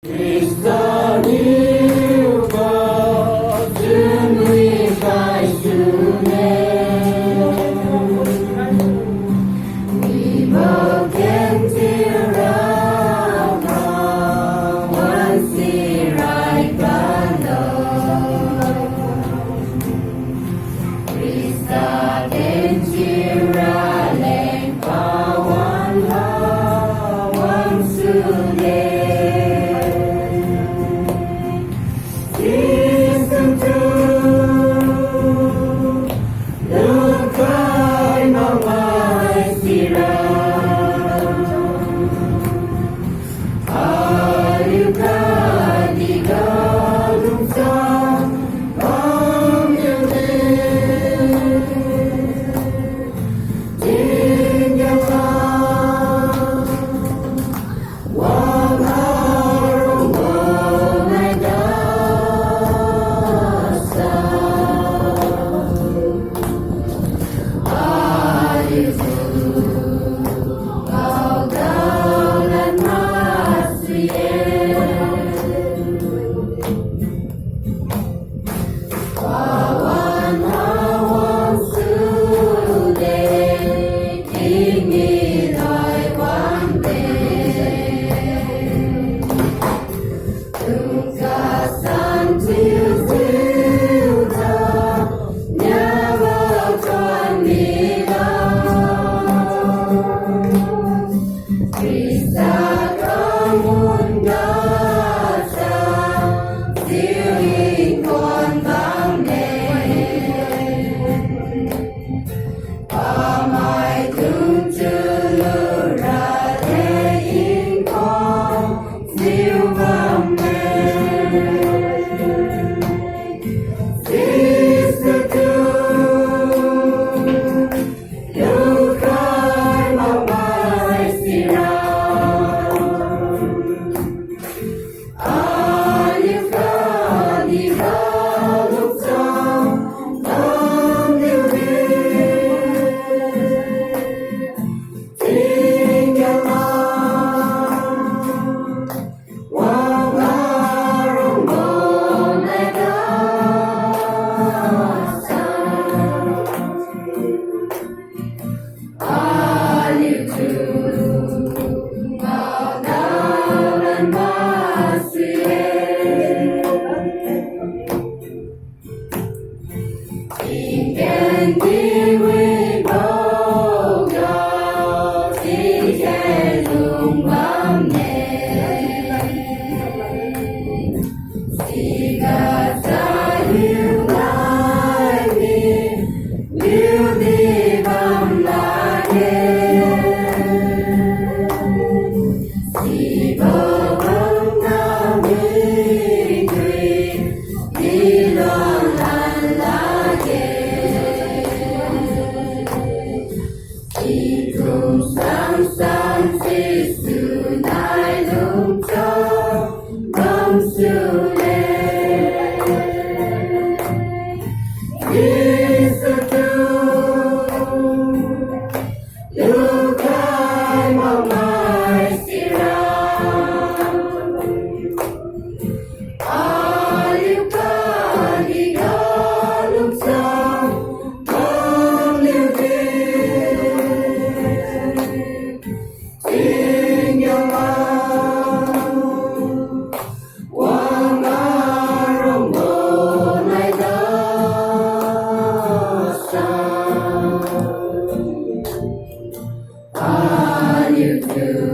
그리스도를 거듭의 가시네 We both came to love once right below Krista came to rally kawan lawan sulit Listen to Lukai mamai sirah Ayuka di galung sa pamilin Tinggalkan Wang harong boleh Kawan hawan sulit ingin one Tugasan sudah nyawakan Bisa kamun gasa Siling kon bang Pamay tung chuluratein kon Siu bang Sister tu Lukai mamai sirah Ayuka di galung sa pamilin Tinggalkan Wang harong boleh Alitu Magalan masih Ingin diwi boga Sige lumbamne Siga tayo lagi Liu di bam lagi Si bawang namigri Ilolan lagi Itung sam-sam si sunay lungtong Bang sulit Isa tu Lukai mamai sirah Ayuka di galung sa pamilin Tinggalkan Wang harong boleh dasar Ayuka